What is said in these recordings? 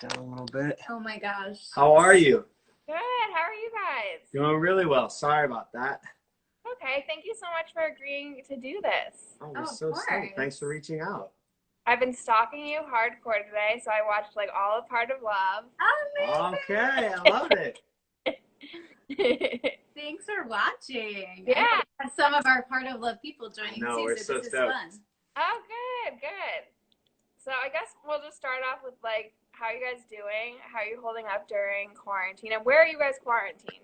down a little bit. Oh my gosh. How are you? Good. How are you guys? Doing really well. Sorry about that. Okay. Thank you so much for agreeing to do this. Oh, we're of so course. stoked. Thanks for reaching out. I've been stalking you hardcore today, so I watched like all of Part of Love. Okay, I love it. Thanks for watching. Yeah. I had some of our Part of Love people joining No, too, we're so so this is stoked. fun. Oh, good, good. So I guess we'll just start off with like, how are you guys doing? How are you holding up during quarantine? And where are you guys quarantined?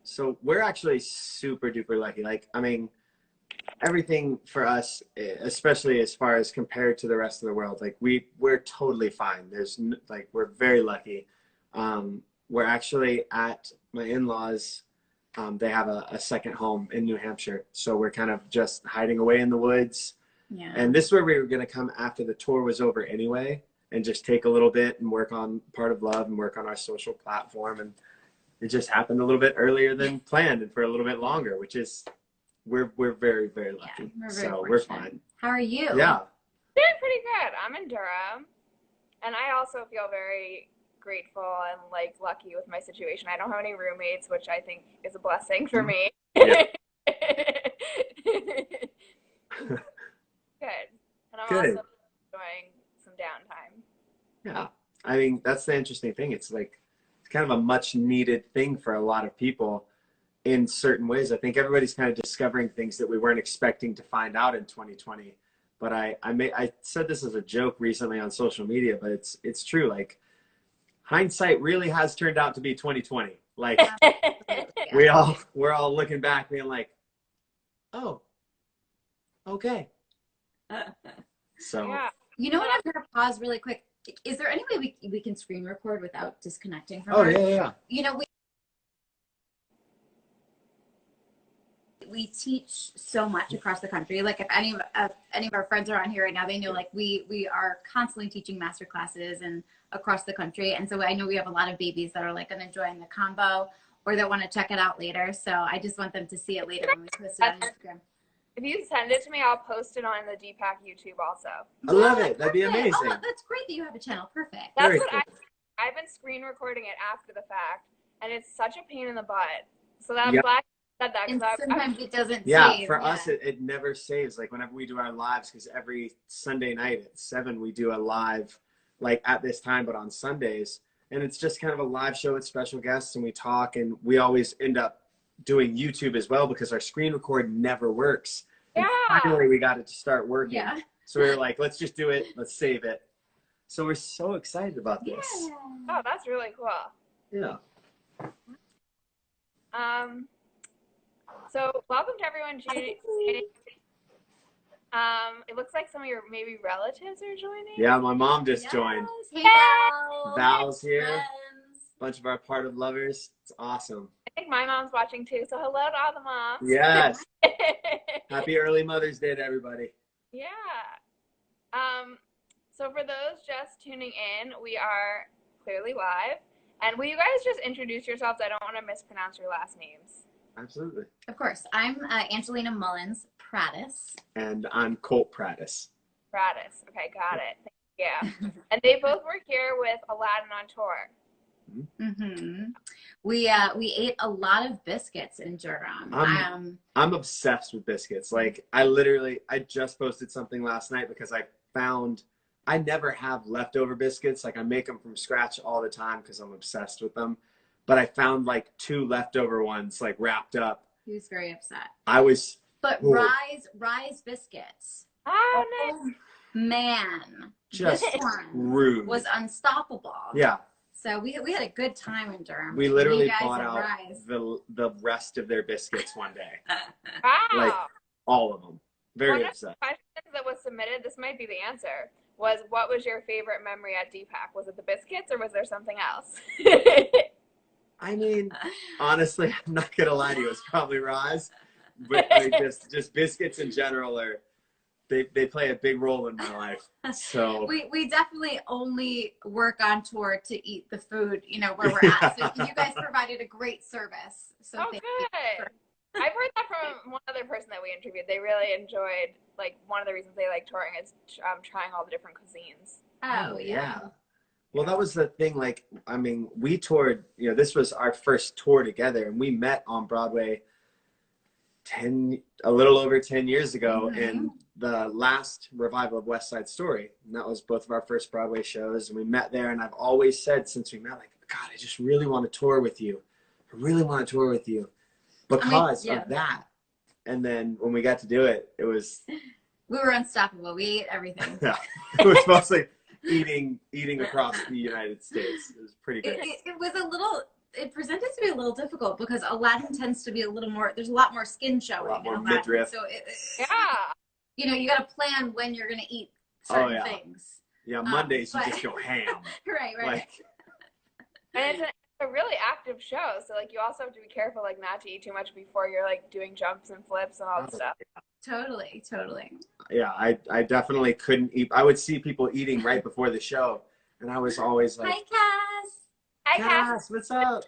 So we're actually super duper lucky. Like, I mean, everything for us, especially as far as compared to the rest of the world, like we're totally fine. Like, we're very lucky. We're actually at my in-laws. They have a second home in New Hampshire. So we're kind of just hiding away in the woods. Yeah. And this is where we were going to come after the tour was over anyway, and just take a little bit and work on Part of Love and work on our social platform. And it just happened a little bit earlier than planned and for a little bit longer, which is, we're very, very lucky. Yeah, we're very so fortunate. we're fine. How are you? Yeah. Doing pretty good. I'm in Durham. And I also feel very grateful and like lucky with my situation. I don't have any roommates, which I think is a blessing for me. Yeah. Good. And I'm Good. also enjoying some downtime. Yeah. I mean, that's the interesting thing. It's like, it's kind of a much needed thing for a lot of people in certain ways. I think everybody's kind of discovering things that we weren't expecting to find out in 2020. But I said this as a joke recently on social media, but it's true. Like, hindsight really has turned out to be 2020. Like, we're all looking back being like, oh, okay. So Yeah. You know what? I'm going to pause really quick. Is there any way we can screen record without disconnecting from oh our- yeah. You know, we teach so much across the country. Like, if any of our friends are on here right now, they know like we are constantly teaching master classes and across the country. And so I know we have a lot of babies that are like going to join the combo or that want to check it out later. So I just want them to see it later when we post it on Instagram. If you send it to me, I'll post it on the Deepak YouTube also. I love it. That'd be Perfect. amazing. Oh, that's great that you have a channel. Perfect. That's Very what cool. I've been screen recording it after the fact, and it's such a pain in the butt. So that I'm Yep. glad you said that. And 'Cause sometimes it doesn't Yeah, save. for us, it never saves. Like, whenever we do our lives, because every Sunday night at 7, we do a live, like at this time, but on Sundays. And it's just kind of a live show with special guests, and we talk, and we always end up doing YouTube as well because our screen record never works. And Yeah. finally, we got it to start working. Yeah. So we were like, let's just do it. Let's save it. So we're so excited about this. Oh, that's really cool. Yeah. So welcome to everyone joining. It looks like some of your maybe relatives are joining. Yeah, my mom just joined. Hey, Val. Val's here. Friends. Bunch of our Part of Lovers. It's awesome. I think my mom's watching too. So hello to all the moms. Yes. Happy early Mother's Day to everybody. Yeah. So for those just tuning in, we are clearly live. And will you guys just introduce yourselves? I don't want to mispronounce your last names. Absolutely. Of course. I'm Angelina Mullins, Prattes. And I'm Colt Prattes. Prattes. Okay, got it. Thank you. And they both were here with Aladdin on tour. Mm-hmm. We ate a lot of biscuits in Durham. I'm obsessed with biscuits. Like, I just posted something last night because I never have leftover biscuits. Like, I make them from scratch all the time because I'm obsessed with them. But I found like 2 leftover ones, like, wrapped up. He was very upset. But Ooh. Rise biscuits. Oh, nice. Man, Just this one rude. was unstoppable. Yeah. So we had a good time in Durham. We literally You guys bought at out Rise. the rest of their biscuits one day. Wow. Like, all of them. Very One upset. of the questions that was submitted, this might be the answer, was what was your favorite memory at Deepak? Was it the biscuits or was there something else? I mean, honestly, I'm not gonna lie to you. It's probably Rise, but like, just biscuits in general they play a big role in my life. So We definitely only work on tour to eat the food, where we're at. So you guys provided a great service. So Oh, thank good. I've heard that from one other person that we interviewed. They really enjoyed, like, one of the reasons they like touring is trying all the different cuisines. you. Oh, yeah. Well, that was the thing. Like, I mean, we toured, you know, this was our first tour together, and we met on Broadway a little over 10 years ago in the last revival of West Side Story. And that was both of our first Broadway shows. And we met there. And I've always said since we met, like, God, I just really want to tour with you. I really want to tour with you because of that. And then when we got to do it, it was... We were unstoppable. We ate everything. Yeah. It was mostly eating across the United States. It was pretty good. It was a little... It presented to be a little difficult because Aladdin tends to be a little more, there's a lot more skin showing. A lot more in Aladdin. midriff. So Yeah. You know, you got to plan when you're going to eat certain things. Yeah, Mondays you just go ham. Right. Like, and it's a really active show, so like you also have to be careful like not to eat too much before you're like doing jumps and flips and all that stuff. Totally. Yeah, I definitely couldn't eat. I would see people eating right before the show, and I was always like, Hi, Cass. Hi, Cass, what's up?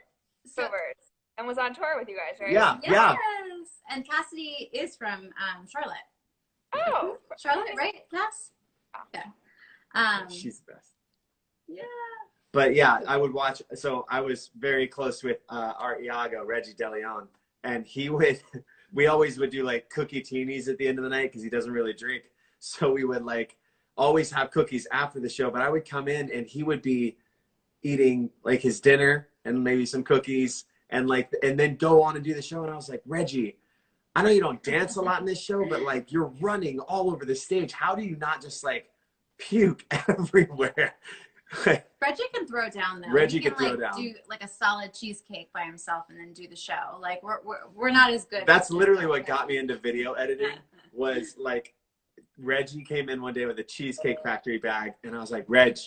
And was on tour with you guys, right? Yeah, yes. yeah. And Cassidy is from Charlotte. Oh, Charlotte, right, Cass? Yeah. She's the best. Yeah. But yeah, I would watch. So I was very close with our Iago, Reggie DeLeon, and we always would do like cookie teenies at the end of the night because he doesn't really drink. So we would like always have cookies after the show, but I would come in and he would be eating like his dinner and maybe some cookies and then go on and do the show. And I was like, Reggie, I know you don't dance a lot in this show, but like you're running all over the stage. How do you not just like puke everywhere? Reggie can throw down though. Reggie can can throw like down. do like a solid cheesecake by himself and then do the show. Like we're not as good. That's literally what got me into video editing was like Reggie came in one day with a Cheesecake Factory bag and I was like, Reg,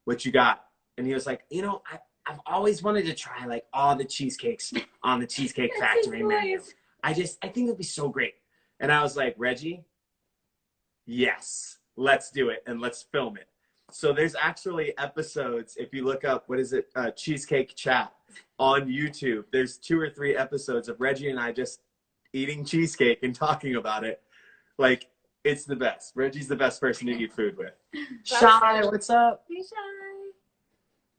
what you got? And he was like, you know, I've always wanted to try like all the cheesecakes on the Cheesecake Factory menu. I think it'd be so great. And I was like, Reggie, yes, let's do it and let's film it. So there's actually episodes, if you look up, what is it, Cheesecake Chat on YouTube, there's 2 or 3 episodes of Reggie and I just eating cheesecake and talking about it. Like, it's the best. Reggie's the best person to eat food with. Shy, what's up? Hey, Shy.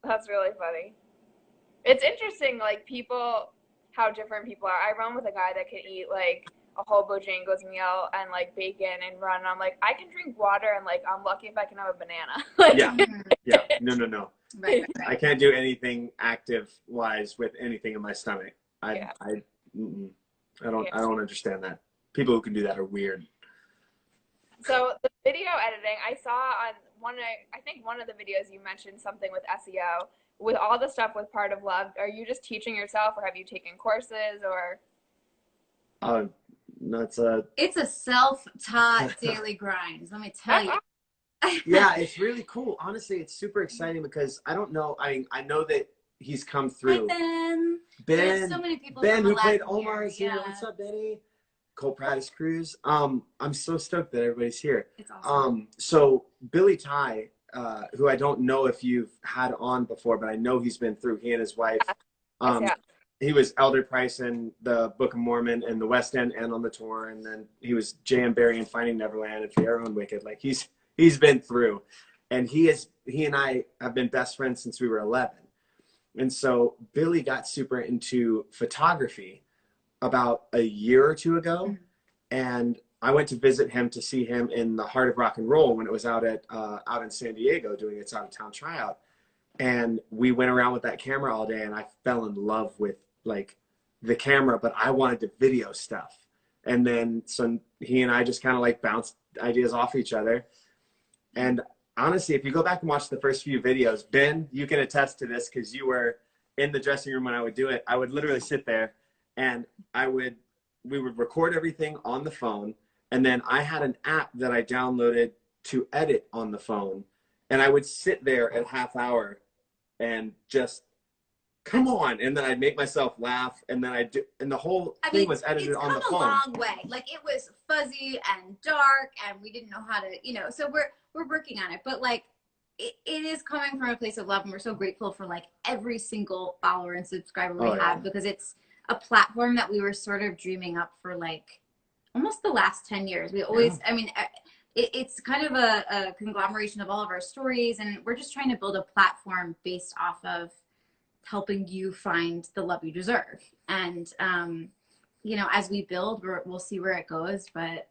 that's really funny. It's interesting, like how different people are. I run with a guy that can eat like a whole Bojangles meal and like bacon and run. And I'm like, I can drink water and like I'm lucky if I can have a banana. Like, Yeah. No. Right. I can't do anything active wise with anything in my stomach. I don't understand that. People who can do that are weird. So the video editing, I saw on I think one of the videos you mentioned something with SEO. With all the stuff with Part of Love, are you just teaching yourself or have you taken courses or? No, It's a self-taught daily grind. Let me tell you. Yeah, it's really cool. Honestly, it's super exciting because I don't know. I know that he's come through. Hi, Ben. Ben, There's so many people Ben from who played Aladdin Omar is here. Yeah. What's up, Benny? Colt Prattes Cruz. I'm so stoked that everybody's here. It's awesome. So Billy Ty, who I don't know if you've had on before, but I know he's been through. He and his wife. He was Elder Price in the Book of Mormon and the West End and on the tour, and then he was J.M. Barrie in Finding Neverland and Pharaoh and Wicked. Like he's been through, and he and I have been best friends since we were 11. And so Billy got super into photography about a year or 2 ago, and I went to visit him to see him in the Heart of Rock and Roll when it was out in San Diego doing its out of town tryout. And we went around with that camera all day, and I fell in love with like the camera, but I wanted to video stuff. And then so he and I just kind of like bounced ideas off each other. And honestly, if you go back and watch the first few videos, Ben, you can attest to this because you were in the dressing room when I would do it. I would literally sit there and we would record everything on the phone. And then I had an app that I downloaded to edit on the phone. And I would sit there at half hour and just, come on. And then I'd make myself laugh. And then and the whole thing was edited on the phone. It's come a long way. Like it was fuzzy and dark and we didn't know how to, so we're working on it. But like, it is coming from a place of love. And we're so grateful for like every single follower and subscriber we have because it's a platform that we were sort of dreaming up for like almost the last 10 years. We always, it's kind of a conglomeration of all of our stories, and we're just trying to build a platform based off of helping you find the love you deserve. And you know, as we build, we'll see where it goes, but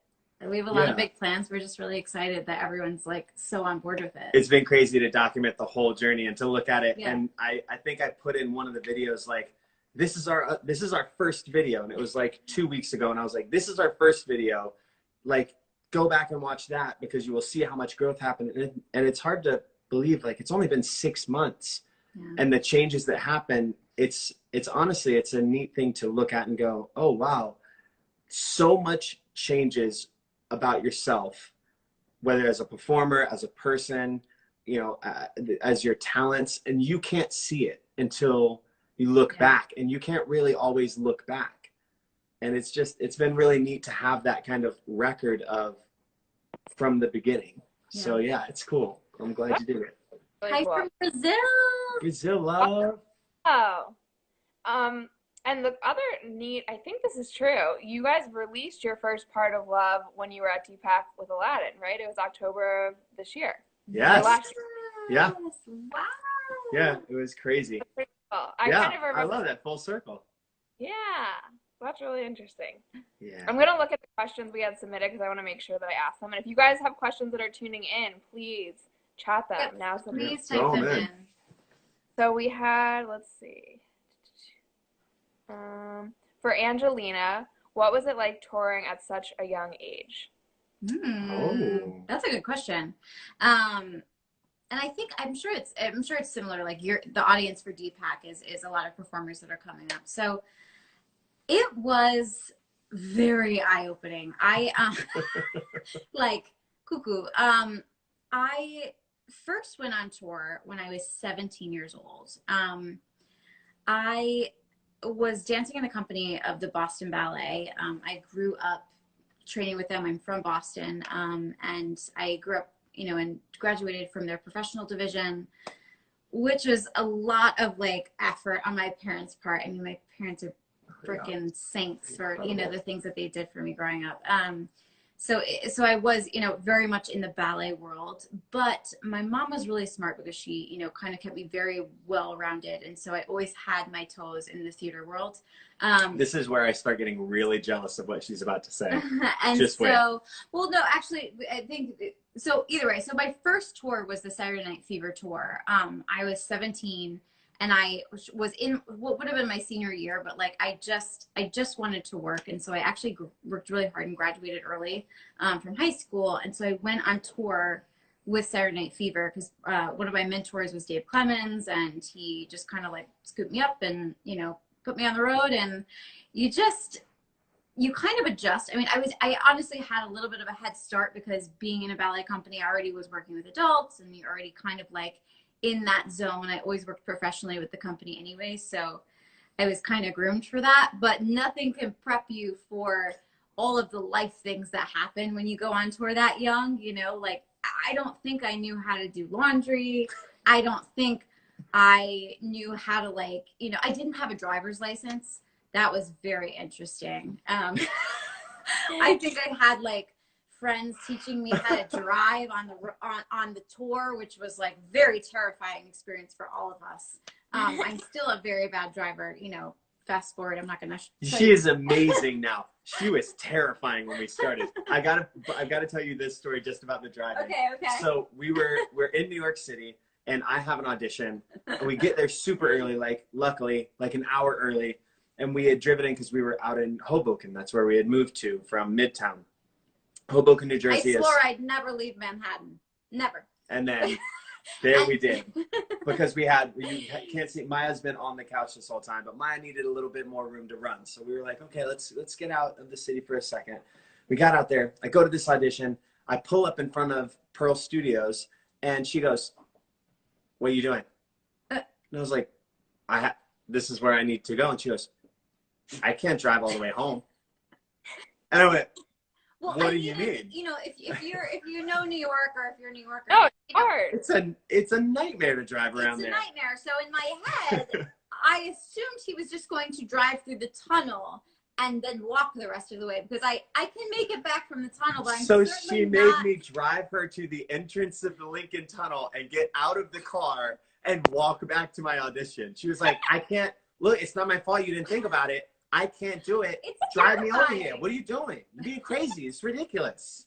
we have a lot of big plans. We're just really excited that everyone's like so on board with it. It's been crazy to document the whole journey and to look at it. And I think I put in one of the videos, like, this is our first video. And it was like 2 weeks ago. And I was like, this is our first video. Like, go back and watch that, because you will see how much growth happened. And it's hard to believe, like, it's only been 6 months and the changes that happen. It's honestly, it's a neat thing to look at and go, oh, wow, so much changes about yourself, whether as a performer, as a person, you know, as your talents, and you can't see it until you look back, and you can't really always look back. And it's been really neat to have that kind of record of from the beginning. So yeah, it's cool. I'm glad you did it. Hi from Brazil. Brazil love. Oh, and the other neat, I think this is true, you guys released your first part of Love when you were at DPAC with Aladdin, right? It was October of this year. Yes. Last year. Yeah. Wow. Yeah, it was crazy. That's pretty cool. I kind of remember. I love that full circle. Yeah, that's really interesting. Yeah. I'm going to look at the questions we had submitted because I want to make sure that I ask them. And if you guys have questions that are tuning in, please chat them. Yep. Now's the Please type them in. So we had, let's see. For Angelina, what was it like touring at such a young age? That's a good question. And I'm sure it's similar. Like the audience for DPAC is a lot of performers that are coming up. So it was very eye-opening. I like cuckoo. I first went on tour when I was 17 years old. I was dancing in the company of the Boston Ballet. I grew up training with them. I'm from Boston, and I grew up, you know, and graduated from their professional division, which was a lot of like effort on my parents' part. I mean, my parents are freaking saints for, you know, the things that they did for me growing up. So I was, you know, very much in the ballet world, but my mom was really smart because she, you know, kind of kept me very well-rounded. And so I always had my toes in the theater world. This is where I start getting really jealous of what she's about to say. And Just so, well, no, actually, I think, so either way, so my first tour was the Saturday Night Fever tour. I was 17. And I was in what would have been my senior year, but like I just wanted to work, and so I actually worked really hard and graduated early from high school. And so I went on tour with Saturday Night Fever because one of my mentors was Dave Clemens, and he just kind of like scooped me up and, you know, put me on the road. And you kind of adjust. I mean, I honestly had a little bit of a head start because being in a ballet company, I already was working with adults, and you're already kind of like in that zone. I always worked professionally with the company anyway, so I was kind of groomed for that. But nothing can prep you for all of the life things that happen when you go on tour that young. You know, like I don't think I knew how to do laundry. I don't think I knew how to, like, you know, I didn't have a driver's license. That was very interesting. I think I had like friends teaching me how to drive on the tour, which was like very terrifying experience for all of us. I'm still a very bad driver, you know, fast forward. I'm not gonna she is amazing now. She was terrifying when we started. I gotta tell you this story just about the driving. Okay. So we're in New York City, and I have an audition, and we get there super early, like luckily like an hour early, and we had driven in because we were out in Hoboken. That's where we had moved to from Midtown. Hoboken, New Jersey. I swore I'd never leave Manhattan. Never. And then there we did. Because you can't see, Maya's been on the couch this whole time, but Maya needed a little bit more room to run. So we were like, okay, let's get out of the city for a second. We got out there. I go to this audition. I pull up in front of Pearl Studios, and she goes, what are you doing? And I was like, this is where I need to go. And she goes, I can't drive all the way home. And I went, well, what do you mean? You know, if you know New York, or if you're a New Yorker, no, it's hard. It's a nightmare to drive around there. It's a nightmare. So in my head, I assumed he was just going to drive through the tunnel and then walk the rest of the way because I can make it back from the tunnel, but I'm So certainly she made not... me drive her to the entrance of the Lincoln Tunnel and get out of the car and walk back to my audition. She was like, I can't, look, it's not my fault you didn't think about it. I can't do it. It's Drive me over terrifying. here. What are you doing? You're being crazy. It's ridiculous.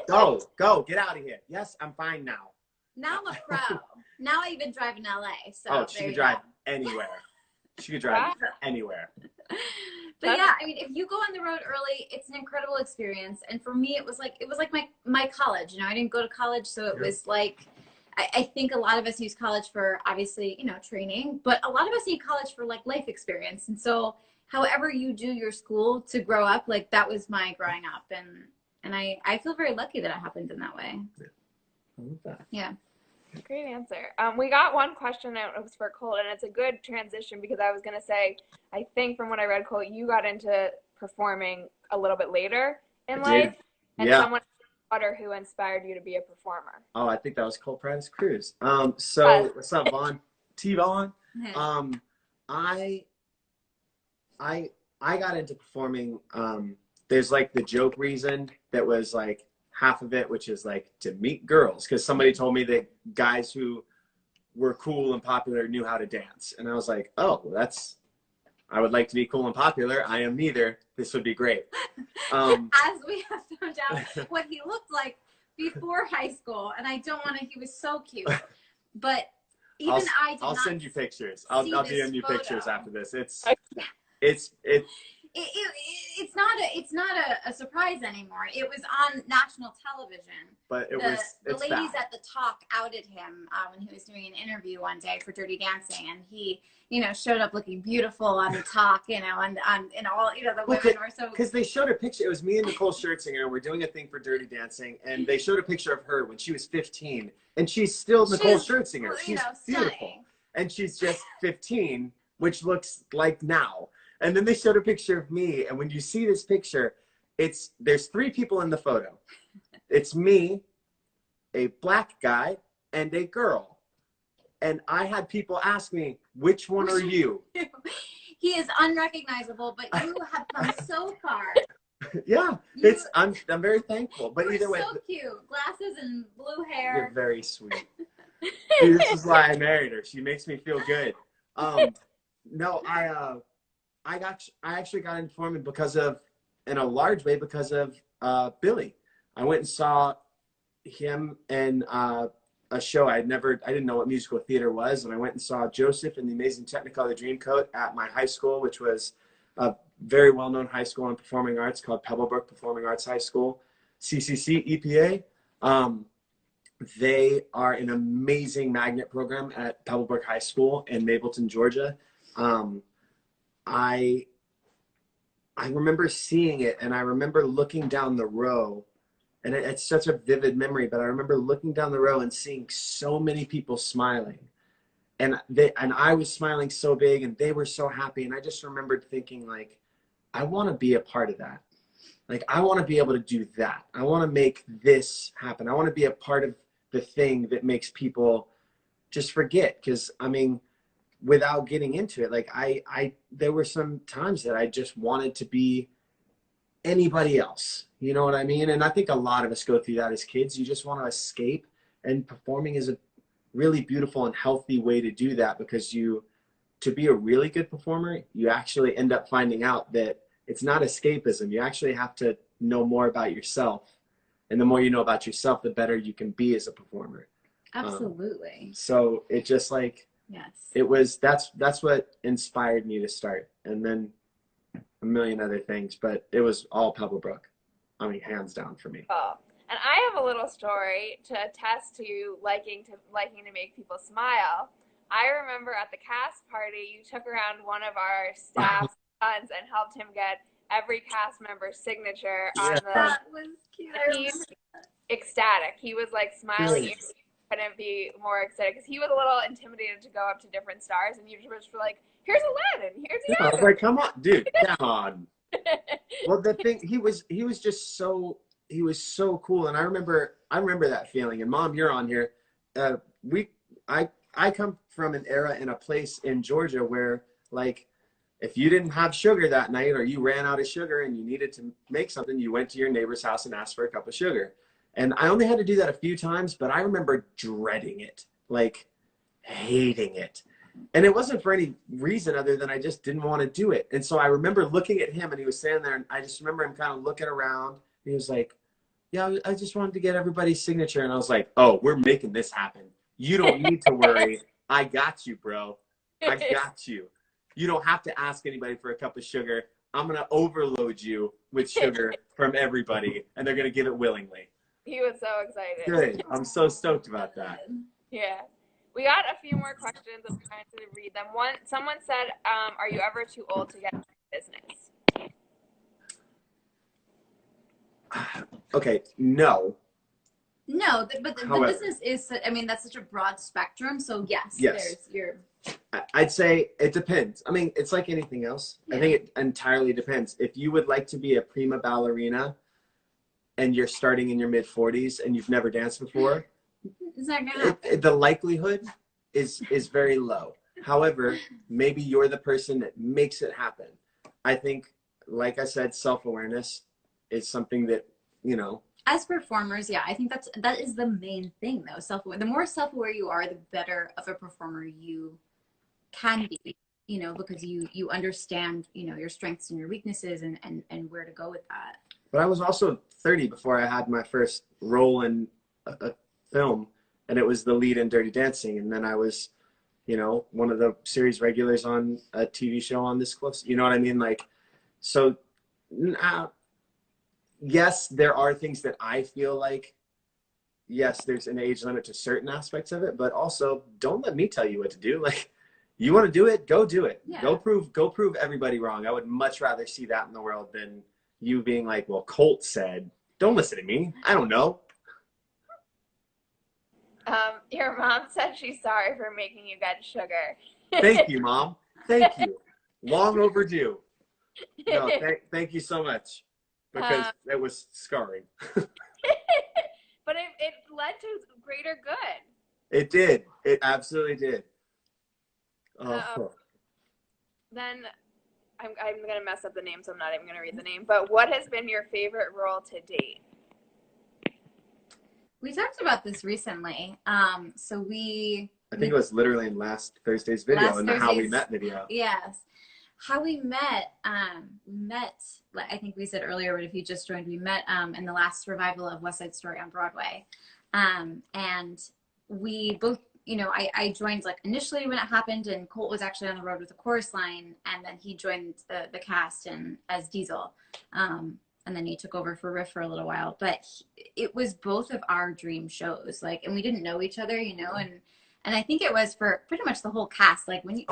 Go, get out of here. Yes, I'm fine now. Now I'm a pro. Now I even drive in LA. So Oh, she there could you drive go. anywhere. She could drive anywhere. But yeah, I mean, if you go on the road early, it's an incredible experience. And for me, it was like my college. You know, I didn't go to college, so it was like I think a lot of us use college for obviously, you know, training, but a lot of us need college for like life experience. And so however you do your school to grow up, like that was my growing up. And I feel very lucky that it happened in that way. Yeah. I love that. Yeah. Great answer. We got one question out. It was for Colt, and it's a good transition because I was going to say, I think from what I read, Colt, you got into performing a little bit later in life. And someone who inspired you to be a performer. Oh, I think that was Colt Prattes Cruz. So what's up, Vaughn? T-Vaughn. I got into performing. There's like the joke reason that was like half of it, which is like to meet girls, because somebody told me that guys who were cool and popular knew how to dance, and I was like, oh, I would like to be cool and popular. I am neither. This would be great. As we have found out what he looked like before high school, and I don't want to. He was so cute, but even I'll send you pictures. I'll DM you pictures after this. It's not a surprise anymore. It was on national television. But the ladies at the talk outed him when he was doing an interview one day for Dirty Dancing, and he, you know, showed up looking beautiful on the talk, you know, and all, you know, the women were so. Because they showed a picture. It was me and Nicole Scherzinger. We're doing a thing for Dirty Dancing, and they showed a picture of her when she was 15, and she's still Nicole Scherzinger. She's beautiful, stunning. And she's just 15, which looks like now. And then they showed a picture of me, and when you see this picture, there's 3 people in the photo. It's me, a black guy, and a girl. And I had people ask me, which one are you? He is unrecognizable, but you have come so far. Yeah, I'm very thankful. But either way, so cute, glasses and blue hair. You're very sweet. Dude, this is why I married her. She makes me feel good. No, I actually got into performing in a large way because of Billy. I went and saw him in a show. I didn't know what musical theater was, and I went and saw Joseph in the Amazing Technicolor Dreamcoat at my high school, which was a very well-known high school in performing arts called Pebblebrook Performing Arts High School, CCC EPA. They are an amazing magnet program at Pebblebrook High School in Mapleton, Georgia. I remember seeing it, and I remember looking down the row, and it's such a vivid memory, but I remember looking down the row and seeing so many people smiling, and I was smiling so big, and they were so happy, and I just remembered thinking, like, I want to be a part of that. Like, I want to be able to do that. I want to make this happen. I want to be a part of the thing that makes people just forget, because, I mean, without getting into it, like there were some times that I just wanted to be anybody else, you know what I mean? And I think a lot of us go through that as kids. You just want to escape, and performing is a really beautiful and healthy way to do that, because to be a really good performer, you actually end up finding out that it's not escapism. You actually have to know more about yourself, and the more you know about yourself, the better you can be as a performer. Absolutely. So it just like, yes, it was, that's what inspired me to start, and then a million other things, but it was all Pebblebrook. I mean, hands down for me. Oh, and I have a little story to attest to liking to make people smile. I remember at the cast party, you took around one of our staff's sons and helped him get every cast member's signature on the. That was cute. He's ecstatic. He was like smiling. Really? Couldn't be more excited because he was a little intimidated to go up to different stars, and you just were like, "Here's Aladdin. Here's the I was like, come on, dude, come on." Well, the thing, he was just so, he was so cool, and I remember that feeling. And Mom, you're on here. I come from an era in a place in Georgia where, like, if you didn't have sugar that night or you ran out of sugar and you needed to make something, you went to your neighbor's house and asked for a cup of sugar. And I only had to do that a few times, but I remember dreading it, like hating it. And it wasn't for any reason other than I just didn't want to do it. And so I remember looking at him and he was standing there and I just remember him kind of looking around. And he was like, yeah, I just wanted to get everybody's signature. And I was like, oh, we're making this happen. You don't need to worry. I got you, bro. I got you. You don't have to ask anybody for a cup of sugar. I'm going to overload you with sugar from everybody, and they're going to give it willingly. He was so excited. Good. I'm so stoked about that. Yeah. We got a few more questions. I'm trying to read them. Someone said, are you ever too old to get into business? Okay, no. No, but the business is, I mean, that's such a broad spectrum. So yes. There's your... I'd say it depends. I mean, it's like anything else. Yeah. I think it entirely depends. If you would like to be a prima ballerina and you're starting in your mid-40s and you've never danced before, it's not gonna happen. The likelihood is very low. However, maybe you're the person that makes it happen. I think, like I said, self-awareness is something that, you know. As performers, yeah, I think that is the main thing, though. Self-aware. The more self-aware you are, the better of a performer you can be, you know, because you understand, you know, your strengths and your weaknesses and where to go with that. But I was also 30 before I had my first role in a film, and it was the lead in Dirty Dancing. And then I was, you know, one of the series regulars on a TV show on This Close. You know what I mean? Like, so yes, there are things that I feel like, yes, there's an age limit to certain aspects of it, but also don't let me tell you what to do. Like, you want to do it, go do it. Yeah. Go prove everybody wrong. I would much rather see that in the world than you being like, well, Colt said, don't listen to me. I don't know. Your mom said she's sorry for making you get sugar. Thank you, Mom. Thank you. Long overdue. No, thank you so much. Because it was scarring. But it led to greater good. It did. It absolutely did. Then I'm going to mess up the name, so I'm not even going to read the name. But what has been your favorite role to date? We talked about this recently. I think it was literally in last Thursday's video, in the How We Met video. Yes. How we met, I think we said earlier, but if you just joined, we met in the last revival of West Side Story on Broadway. And we both, you know, I joined like initially when it happened, and Colt was actually on the road with the chorus line, and then he joined the cast and as Diesel. And then he took over for Riff for a little while. But it was both of our dream shows, like, and we didn't know each other, you know, and I think it was for pretty much the whole cast. Like when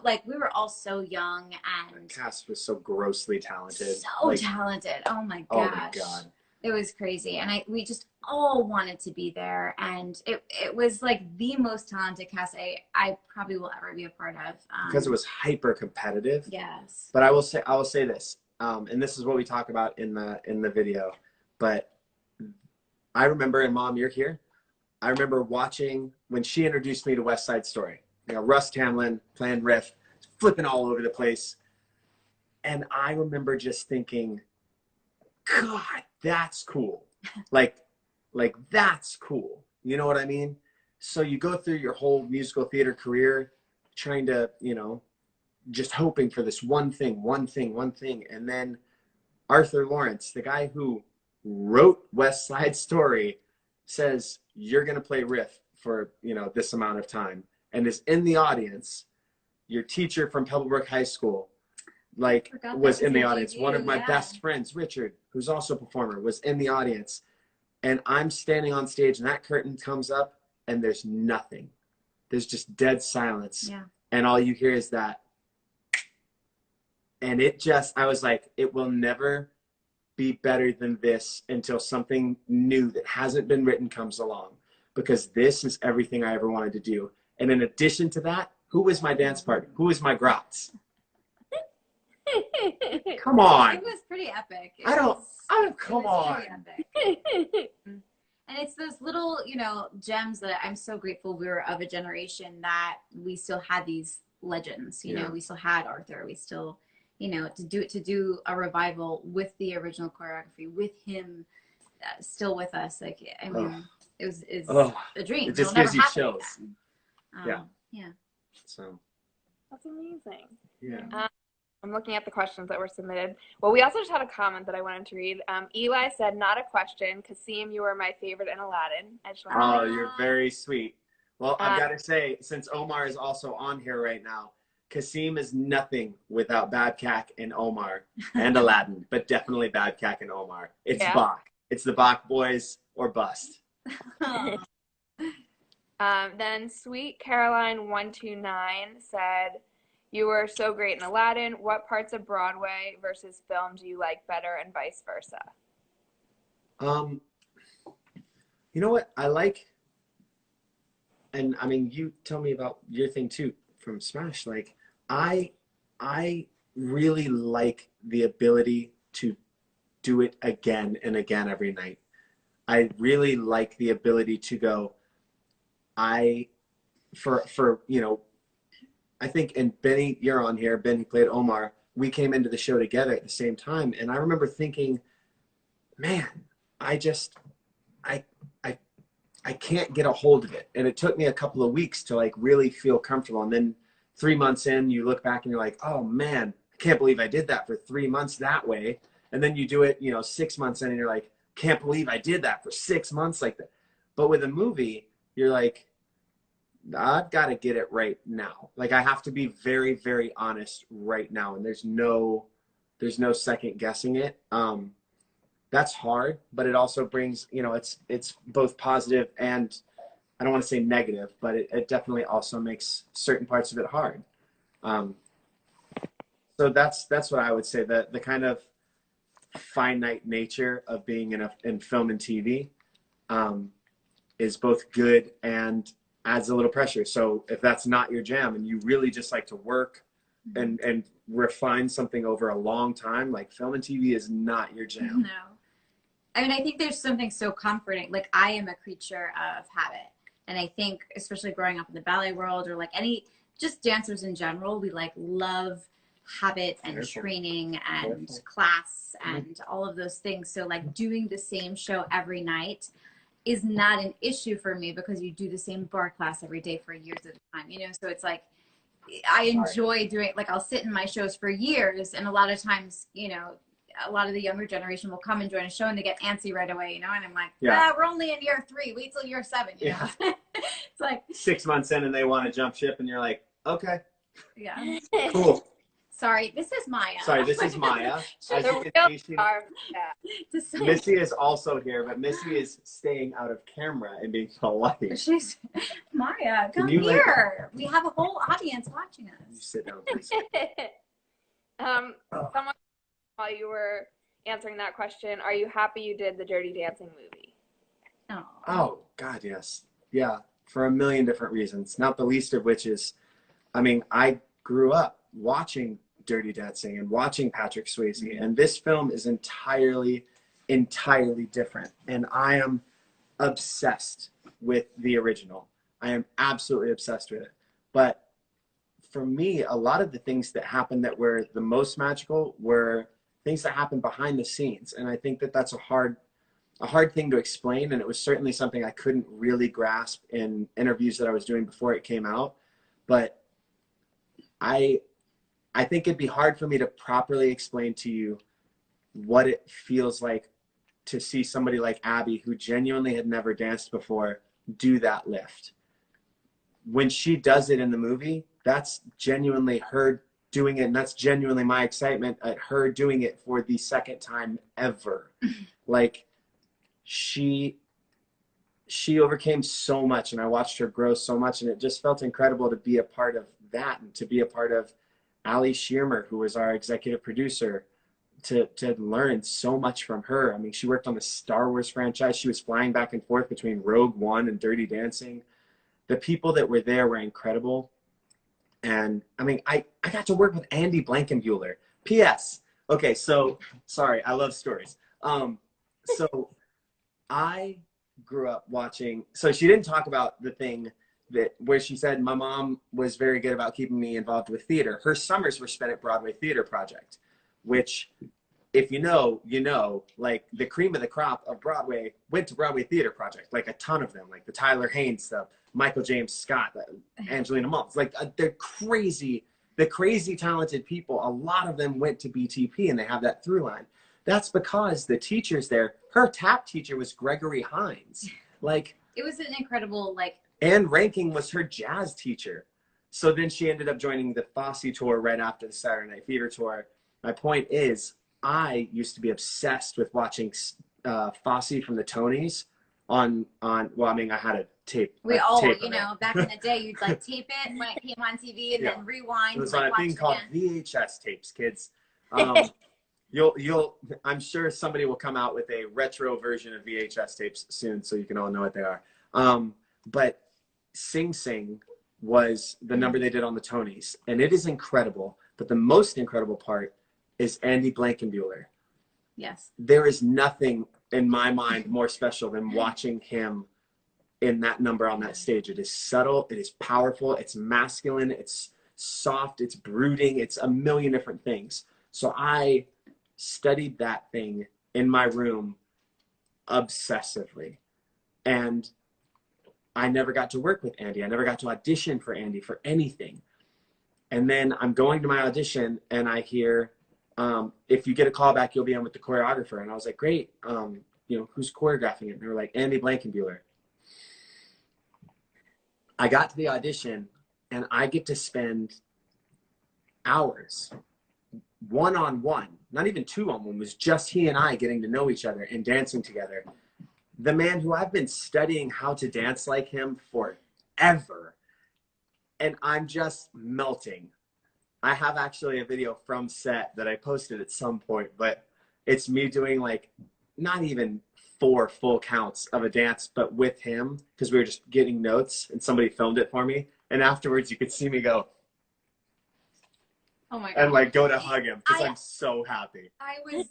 like we were all so young, and the cast was so grossly talented. Talented. Oh my gosh. Oh my God. It was crazy. And we just all wanted to be there. And it was like the most talented cast I probably will ever be a part of. Because it was hyper competitive. Yes. But I will say this, and this is what we talk about in the video. But I remember, and Mom, you're here. I remember watching when she introduced me to West Side Story. You know, Russ Tamlin playing Riff, flipping all over the place. And I remember just thinking, God, that's cool. Like that's cool. You know what I mean? So you go through your whole musical theater career trying to, you know, just hoping for this one thing. And then Arthur Lawrence, the guy who wrote West Side Story, says, you're going to play Riff for, you know, this amount of time, and is in the audience. Your teacher from Pebblebrook High School, like, was in the audience. One of my best friends, Richard, who's also a performer, was in the audience. And I'm standing on stage, and that curtain comes up, and there's nothing. There's just dead silence. Yeah. And all you hear is that. And I was like, it will never be better than this until something new that hasn't been written comes along, because this is everything I ever wanted to do. And in addition to that, who was my dance partner? Who was my Gratz? Come on. It was pretty epic. Come on. And it's those little, you know, gems that I'm so grateful we were of a generation that we still had these legends. You Yeah. know, we still had Arthur. We still, you know, to do a revival with the original choreography, with him still with us. Like, I mean, it was a dream. It just It'll never gives you happen chills. again. Yeah. Yeah. So That's amazing. yeah. I'm looking at the questions that were submitted. Well, we also just had a comment that I wanted to read. Eli said, not a question. Kasim, you were my favorite in Aladdin. I just wanted Oh, you're very sweet. Well, I've got to say, since Omar is also on here right now, Kasim is nothing without Babcock and Omar and Aladdin, but definitely Babcock and Omar. It's Bach. It's the Bach boys or bust. Then Sweet Caroline 129 said, you were so great in Aladdin. What parts of Broadway versus film do you like better, and vice versa? You know what I like, and I mean, you tell me about your thing too from Smash. Like, I really like the ability to do it again and again every night. I really like the ability to go, for you know, I think, and Benny, you're on here, Ben, who played Omar, we came into the show together at the same time. And I remember thinking, man, I can't get a hold of it. And it took me a couple of weeks to like really feel comfortable. And then 3 months in, you look back and you're like, oh man, I can't believe I did that for 3 months that way. And then you do it, you know, 6 months in and you're like, can't believe I did that for 6 months like that. But with a movie, you're like, I've got to get it right now. Like, I have to be very, very honest right now. And there's no second guessing it. That's hard, but it also brings, you know, it's both positive and, I don't want to say negative, but it definitely also makes certain parts of it hard. So that's what I would say, the kind of finite nature of being in film and TV is both good and adds a little pressure. So if that's not your jam and you really just like to work and refine something over a long time, like film and TV is not your jam. No. I mean, I think there's something so comforting. Like, I am a creature of habit. And I think, especially growing up in the ballet world, or like just dancers in general, we like love habit and training and class and all of those things. So like doing the same show every night is not an issue for me, because you do the same bar class every day for years at a time, you know? So it's like, I enjoy doing, like, I'll sit in my shows for years, and a lot of times, you know, a lot of the younger generation will come and join a show and they get antsy right away, you know? And I'm like, we're only in year 3, wait till year 7, you know? It's like 6 months in and they want to jump ship and you're like, okay. Yeah. Cool. Sorry, this is Maya. Sorry, this is Maya. As you can see, Missy is also here, but Missy is staying out of camera and being polite. She's Maya, come here. We have a whole audience watching us. You sit down, please. Someone, while you were answering that question, are you happy you did the Dirty Dancing movie? Oh, God, yes. Yeah, for a million different reasons, not the least of which is, I mean, I grew up watching Dirty Dancing and watching Patrick Swayze, and this film is entirely different. And I am obsessed with the original. I am absolutely obsessed with it. But for me, a lot of the things that happened that were the most magical were things that happened behind the scenes. And I think that that's a hard thing to explain. And it was certainly something I couldn't really grasp in interviews that I was doing before it came out. But I think it'd be hard for me to properly explain to you what it feels like to see somebody like Abby, who genuinely had never danced before, do that lift. When she does it in the movie, that's genuinely her doing it, and that's genuinely my excitement at her doing it for the second time ever. Like, she overcame so much, and I watched her grow so much, and it just felt incredible to be a part of that, and to be a part of Ali Shearmer, who was our executive producer, to learn so much from her. I mean, she worked on the Star Wars franchise. She was flying back and forth between Rogue One and Dirty Dancing. The people that were there were incredible. And I mean, I got to work with Andy Blankenbuehler. P.S. Okay, so sorry, I love stories. So I grew up watching, so she didn't talk about the thing that where she said my mom was very good about keeping me involved with theater. Her summers were spent at Broadway Theater Project, which, if you know, like the cream of the crop of Broadway went to Broadway Theater Project, like a ton of them, like the Tyler Haynes stuff, Michael James Scott, Angelina Mullins, like the crazy talented people. A lot of them went to BTP, and they have that through line. That's because the teachers there, her tap teacher was Gregory Hines. Like, it was an incredible, like, Anne Ranking was her jazz teacher. So then she ended up joining the Fosse tour right after the Saturday Night Fever tour. My point is, I used to be obsessed with watching Fosse from the Tonys on. Well, I mean, I had a tape. We all, tape you know, back in the day, you'd like tape it when it came on TV and then rewind. It was and, on like, a thing watch called again. VHS tapes, kids. I'm sure somebody will come out with a retro version of VHS tapes soon, so you can all know what they are. But Sing Sing was the number they did on the Tonys, and it is incredible. But the most incredible part is Andy Blankenbuehler. Yes. There is nothing in my mind more special than watching him in that number on that stage. It is subtle, it is powerful, it's masculine, it's soft, it's brooding, it's a million different things. So I studied that thing in my room obsessively. And I never got to work with Andy. I never got to audition for Andy for anything. And then I'm going to my audition and I hear, if you get a call back, you'll be on with the choreographer. And I was like, great. Who's choreographing it? And they were like, Andy Blankenbuehler. I got to the audition and I get to spend hours one-on-one, not even two-on-one, was just he and I getting to know each other and dancing together. The man who I've been studying how to dance like him forever. And I'm just melting. I have actually a video from set that I posted at some point, but it's me doing like not even 4 full counts of a dance, but with him, because we were just getting notes and somebody filmed it for me. And afterwards you could see me go, oh my God. And like go to hug him because I'm so happy. I was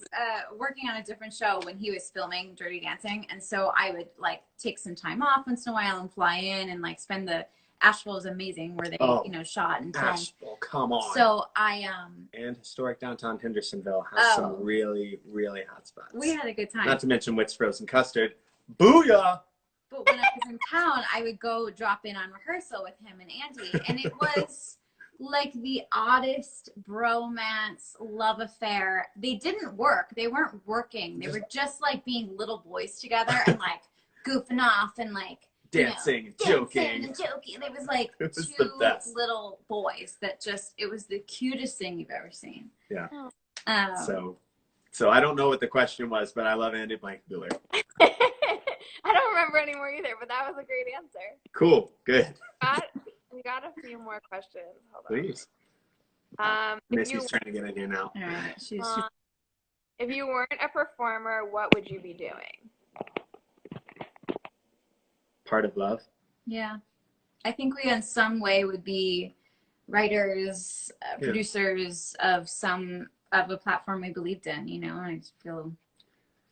working on a different show when he was filming Dirty Dancing. And so I would like take some time off once in a while and fly in and like spend the Asheville is amazing where they, shot and filmed. Asheville, come on. So and historic downtown Hendersonville has some really, really hot spots. We had a good time. Not to mention Witt's Frozen Custard. Booyah! But when I was in town, I would go drop in on rehearsal with him and Andy. And it was like the oddest bromance love affair. They didn't work. They weren't working. They were just like being little boys together and like goofing off and like dancing, joking. And joking. It was like it was two little boys that just, it was the cutest thing you've ever seen. Yeah. So I don't know what the question was, but I love Andy Blankenbuehler. I don't remember anymore either, but that was a great answer. Cool. Good. We got a few more questions. Hold on. Please. Missy's trying to get in here now. All right. If you weren't a performer, what would you be doing? Part of love. Yeah. I think we in some way would be writers, producers of a platform we believed in, I just feel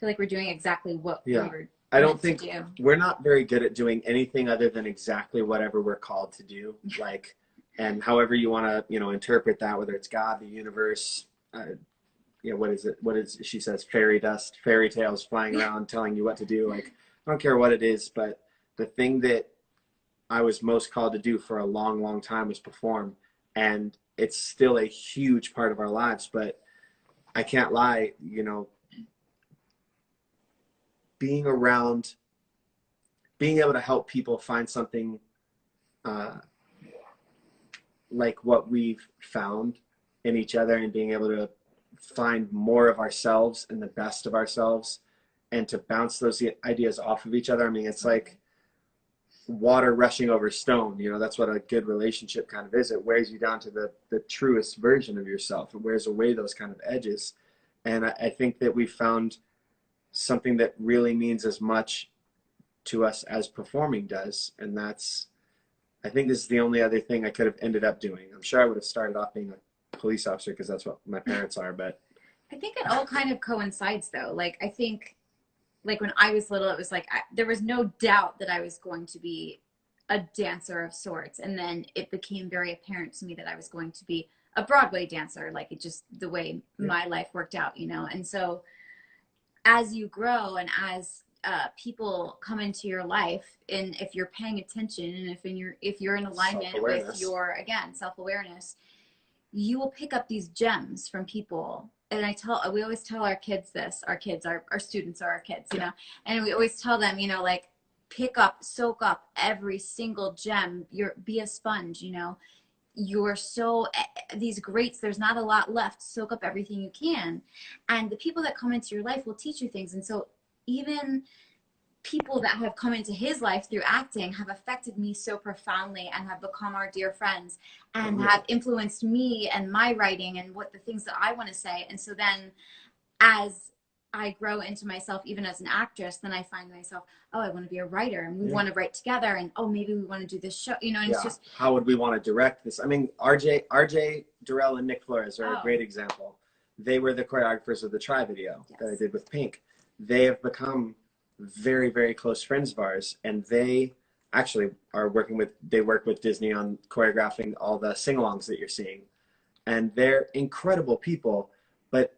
like we're doing exactly what we were I don't think we're not very good at doing anything other than exactly whatever we're called to do. Like, and however you want to, interpret that, whether it's God, the universe, what is it? What is, she says, fairy dust, fairy tales flying around telling you what to do. Like, I don't care what it is, but the thing that I was most called to do for a long, long time was perform. And it's still a huge part of our lives, but I can't lie, being around, being able to help people find something like what we've found in each other and being able to find more of ourselves and the best of ourselves and to bounce those ideas off of each other. I mean, it's like water rushing over stone, that's what a good relationship kind of is. It wears you down to the truest version of yourself. It wears away those kind of edges. And I think that we found something that really means as much to us as performing does. And I think this is the only other thing I could have ended up doing. I'm sure I would have started off being a police officer because that's what my parents are, but I think it all kind of coincides though. Like, I think like when I was little, it was like, there was no doubt that I was going to be a dancer of sorts. And then it became very apparent to me that I was going to be a Broadway dancer, like it just the way my life worked out, you know? And so as you grow and as people come into your life, and if you're paying attention and if you're in alignment with your, again, self-awareness, you will pick up these gems from people. And we always tell our kids this, our students are our kids, you know, and we always tell them, you know, like, soak up every single gem. Be a sponge, you know. These greats, there's not a lot left. Soak up everything you can. And the people that come into your life will teach you things. And so even people that have come into his life through acting have affected me so profoundly and have become our dear friends and have influenced me and my writing and what the things that I want to say. And so then as I grow into myself, even as an actress, then I find myself, oh, I want to be a writer, and we want to write together, and oh, maybe we want to do this show, you know, and it's just, how would we want to direct this? I mean, RJ Durrell and Nick Flores are a great example. They were the choreographers of the Try video that I did with Pink. They have become very, very close friends of ours, and they actually they work with Disney on choreographing all the sing-alongs that you're seeing, and they're incredible people. But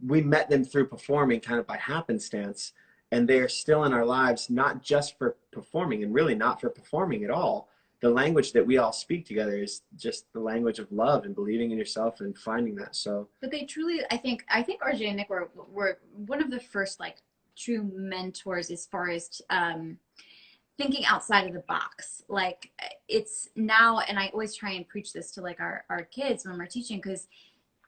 we met them through performing kind of by happenstance, and they are still in our lives, not just for performing, and really not for performing at all. The language that we all speak together is just the language of love and believing in yourself and finding that. So, but they truly, I think RJ and Nick were one of the first like true mentors as far as thinking outside of the box. Like, it's now, and I always try and preach this to like our kids when we're teaching, because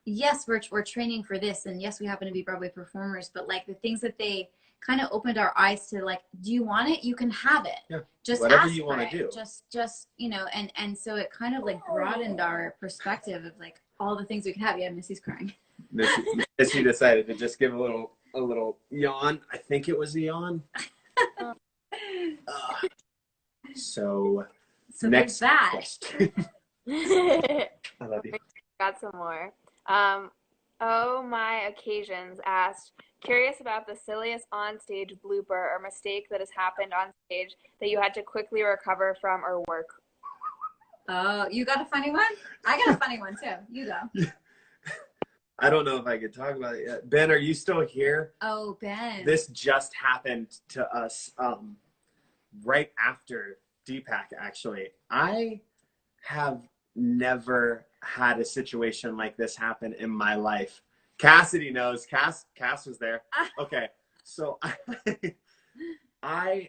yes, we're training for this, and yes, we happen to be Broadway performers, but like the things that they kind of opened our eyes to, like, do you want it? You can have it. Yeah. Just whatever ask you want to do. Just, you know, and so it kind of like broadened our perspective of like all the things we can have. Yeah, Missy's crying. Missy decided to just give a little yawn. I think it was a yawn. So next question. I love you. got some more. Oh My Occasions asked, curious about the silliest on-stage blooper or mistake that has happened on stage that you had to quickly recover from or work. Oh, you got a funny one? I got a funny one too. You go. I don't know if I could talk about it yet. Ben, are you still here? Oh, Ben. This just happened to us right after Deepak, actually. I have never had a situation like this happen in my life. Cassidy knows. Cass was there. Okay. So I'm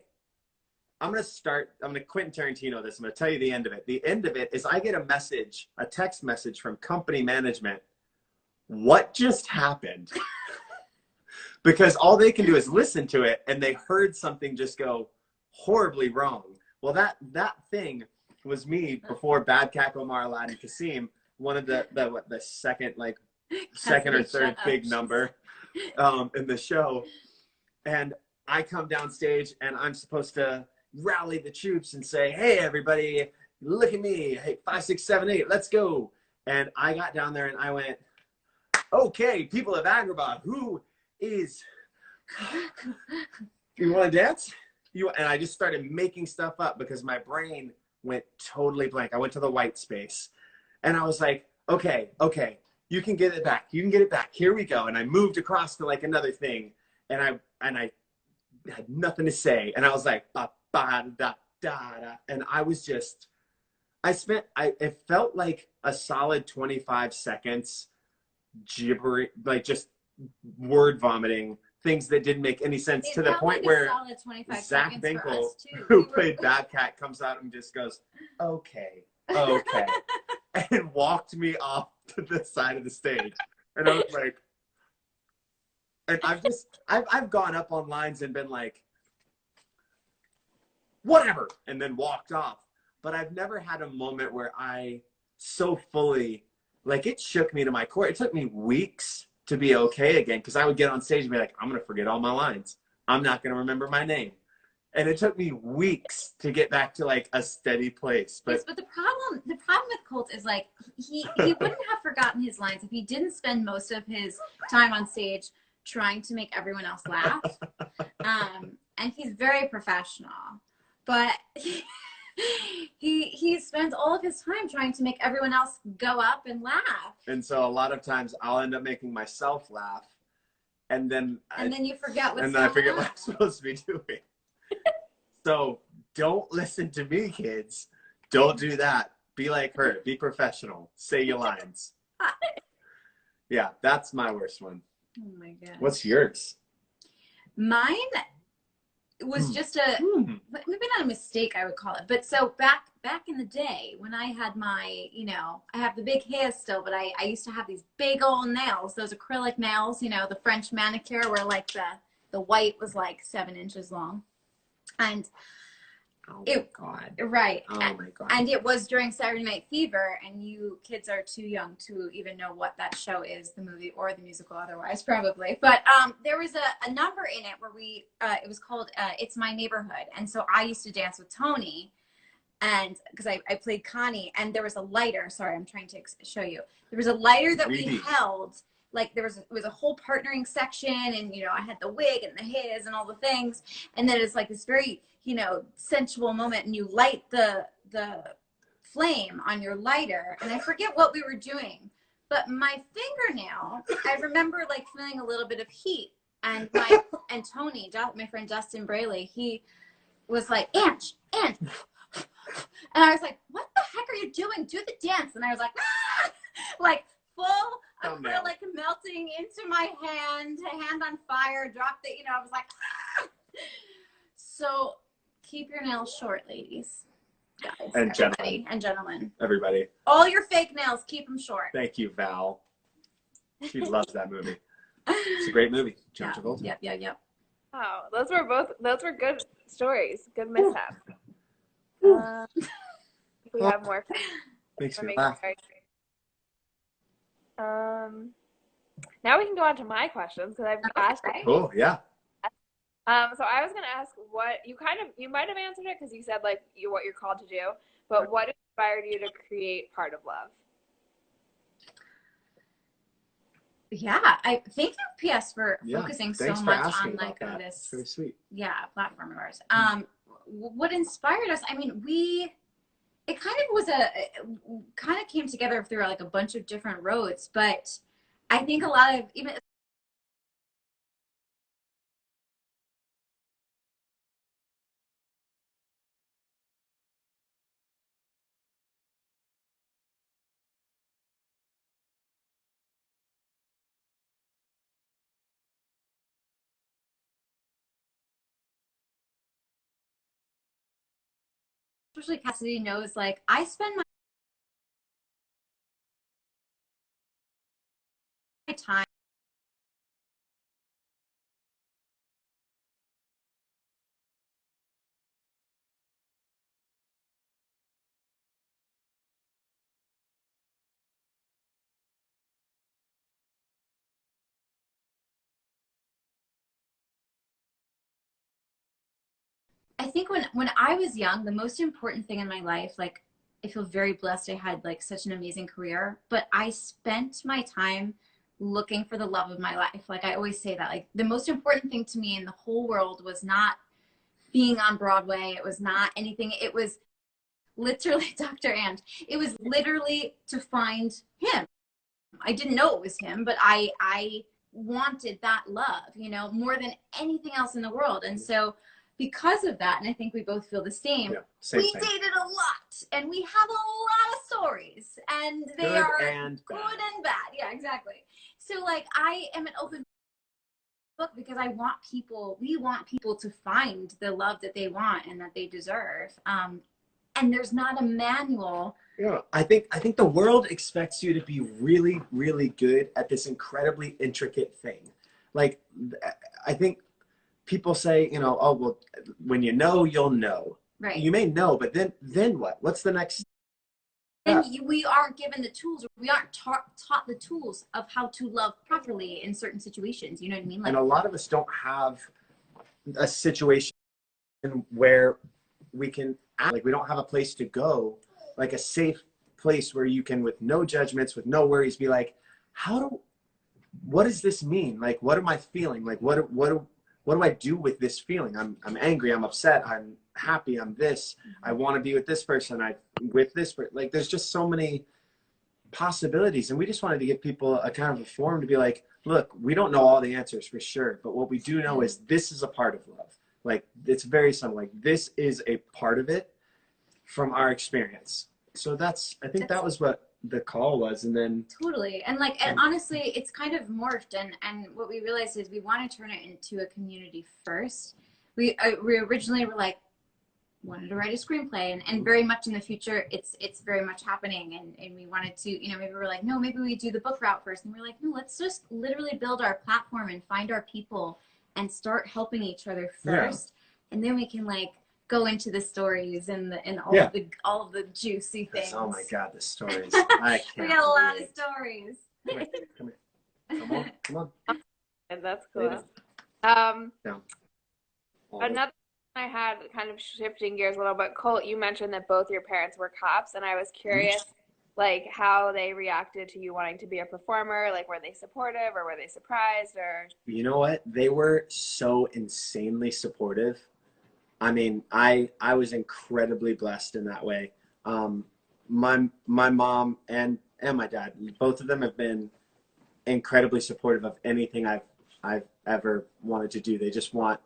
going to Quentin Tarantino this. I'm going to tell you the end of it. The end of it is I get a text message from company management. What just happened? Because all they can do is listen to it, and they heard something just go horribly wrong. Well, that thing was me before Bad Cat Omar Aladdin Kasim, one of the second or third big number in the show. And I come down stage, and I'm supposed to rally the troops and say, hey, everybody, look at me. Hey, 5, 6, 7, 8, let's go. And I got down there and I went, okay, people of Agrabah, who is, you want to dance? And I just started making stuff up because my brain went totally blank. I went to the white space, and I was like, okay, you can get it back. You can get it back. Here we go. And I moved across to like another thing, and I had nothing to say. And I was like, ba, ba, da, da, da. And I was just, it felt like a solid 25 seconds gibbering, like just word vomiting things that didn't make any sense, to the point where Zach Binkle, who played Bad Cat, comes out and just goes, okay, and walked me off to the side of the stage. And I was like, and I've gone up on lines and been like, whatever, and then walked off. But I've never had a moment where I so fully, like, it shook me to my core. It took me weeks to be okay again, because I would get on stage and be like, I'm going to forget all my lines. I'm not going to remember my name. And it took me weeks to get back to like a steady place. But, yes, but the problem with Colt is like he wouldn't have forgotten his lines if he didn't spend most of his time on stage trying to make everyone else laugh. And he's very professional. but he spends all of his time trying to make everyone else go up and laugh. And so a lot of times I'll end up making myself laugh, and then you forget what's and then I going forget on. what I'm supposed to be doing. So don't listen to me, kids. Don't do that. Be like her. Be professional. Say your lines. Yeah, that's my worst one. Oh my god. What's yours? Mine was just maybe not a mistake, I would call it. But so back in the day when I had my, I have the big hair still, but I used to have these big old nails, those acrylic nails, the French manicure where like the white was like 7 inches long. And oh my God. Right. Oh my God. And it was during Saturday Night Fever, and you kids are too young to even know what that show is, the movie or the musical otherwise, probably. But there was a number in it where it was called It's My Neighborhood. And so I used to dance with Tony, and because I played Connie, and there was a lighter. Sorry, I'm trying to show you. There was a lighter that we held. Like it was a whole partnering section, and I had the wig and the his and all the things, and then it's like this very sensual moment, and you light the flame on your lighter, and I forget what we were doing, but my fingernail, I remember like feeling a little bit of heat, and Tony, my friend Justin Braley, he was like, Ange, and I was like, what the heck are you doing? Do the dance. And I was like, ah! Like full acrylic melting into my hand on fire, dropped it, I was like, ah! So keep your nails short, ladies, guys, and gentlemen. Everybody. All your fake nails, keep them short. Thank you, Val. She loves that movie. It's a great movie. John Travolta. Yep. Oh, those were good stories. Good mishap. We have more. Makes me laugh. Now we can go on to my questions because I've asked. Oh yeah. So I was gonna ask what you might have answered it because you said like what you're called to do, but what inspired you to create Part of Love? Yeah, I thank you, PS, for focusing so much on like this very sweet. Platform of ours. What inspired us? I mean, it kind of came together through like a bunch of different roads, but I think a lot of even especially Cassidy knows, like I spend my time I think when I was young, the most important thing in my life, like I feel very blessed I had like such an amazing career, but I spent my time looking for the love of my life. Like I always say that, like the most important thing to me in the whole world was not being on Broadway. It was not anything. It was literally Dr. And it was literally to find him. I didn't know it was him, but I wanted that love, more than anything else in the world. And so because of that, and I think we both feel the same, we dated a lot, and we have a lot of stories, and they are good and bad. Yeah, exactly. So like I am an open book because we want people to find the love that they want and that they deserve. And there's not a manual. Yeah, I think the world expects you to be really, really good at this incredibly intricate thing. Like, I think people say, oh, well, when you know, you'll know. Right. You may know, but then what? What's the next step? And we aren't given the tools, or we aren't taught the tools of how to love properly in certain situations. You know what I mean? Like, and a lot of us don't have a situation where we can act, like we don't have a place to go, like a safe place where you can, with no judgments, with no worries, be like, what does this mean? Like, what am I feeling? Like, what what do I do with this feeling? I'm angry, I'm upset, I'm happy, I'm this, I want to be with this person, like there's just so many possibilities. And we just wanted to give people a kind of a forum to be like, look, we don't know all the answers for sure, but what we do know is this is a part of love. Like, it's very simple. Like, this is a part of it from our experience. So I think that was what the call was. And then totally. And like, and honestly, it's kind of morphed. And what we realized is we want to turn it into a community first. We originally were like, wanted to write a screenplay, and very much in the future, it's very much happening. And we wanted to, you know, maybe we're like, no, maybe we do the book route first. And we're like, no, let's just literally build our platform and find our people and start helping each other first. Yeah. And then we can like go into the stories and all of the juicy things. Oh my God, the stories. I can't. We got a lot of stories. Come here. Come on. And that's cool. No. Another I had, kind of shifting gears a little bit, Colt, you mentioned that both your parents were cops, and I was curious, like, how they reacted to you wanting to be a performer. Like, were they supportive, or were they surprised, or? You know what? They were so insanely supportive. I mean, I was incredibly blessed in that way. My mom and my dad, both of them have been incredibly supportive of anything I've ever wanted to do. They just want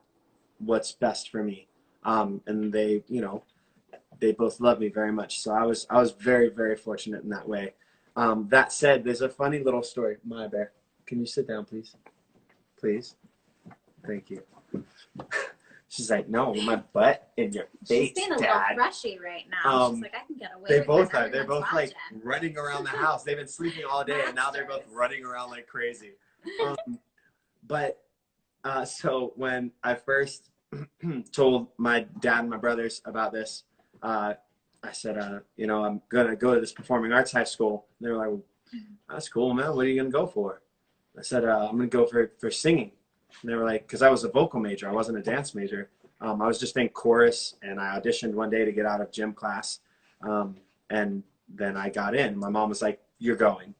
what's best for me. And they, you know, they both love me very much. So I was very, very fortunate in that way. That said, there's a funny little story. My bear, can you sit down, please? Please. Thank you. She's like, no, my butt in your face, She's being a Dad. Little brushy right now. She's like, I can get away they with both this. are. They're both Watching. like running around the house. They've been sleeping all day, and now they're both running around like crazy. So when I first told my dad and my brothers about this, I said, you know, I'm going to go to this performing arts high school. And they were like, well, that's cool, man. What are you going to go for? I said, I'm going to go for singing. And they were like, because I was a vocal major. I wasn't a dance major. I was just in chorus, and I auditioned one day to get out of gym class. And then I got in. My mom was like, you're going.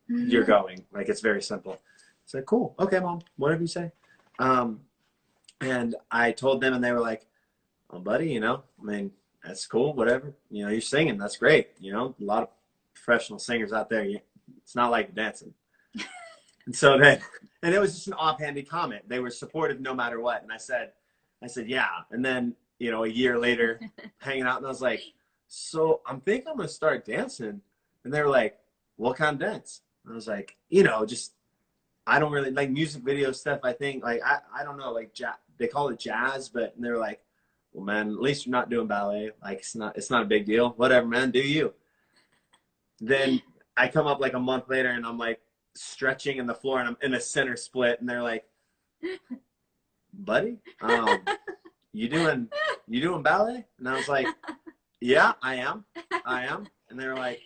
You're going. Like, it's very simple. I said, cool. Okay, Mom. Whatever you say. And I told them, and they were like, oh, buddy, you know, I mean, that's cool, whatever. You know, you're singing. That's great. You know, a lot of professional singers out there. It's not like dancing. And so then, and it was just an offhanded comment. They were supportive no matter what. And I said, yeah. And then, you know, a year later, hanging out, and I was like, so I'm thinking I'm going to start dancing. And they were like, what kind of dance? And I was like, you know, just, I don't really like music video stuff. I think like, I don't know, like they call it jazz, but they were like, well, man, at least you're not doing ballet. Like, it's not a big deal. Whatever, man, do you. Then I come up like a month later, and I'm like stretching in the floor, and I'm in a center split, and they're like, buddy, you doing ballet? And I was like, yeah, I am. And they were like,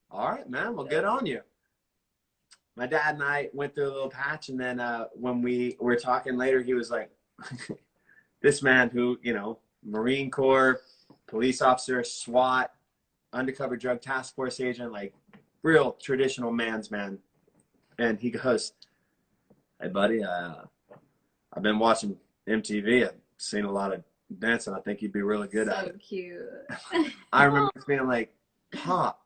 all right, man, well, good on you. My dad and I went through a little patch, and then when we were talking later, he was like, this man who, you know, Marine Corps, police officer, SWAT, undercover drug task force agent, like real traditional man's man. And he goes, hey, buddy, I've been watching MTV. I've seen a lot of dancing. I think you'd be really good at it. So cute. I remember being like, Pop,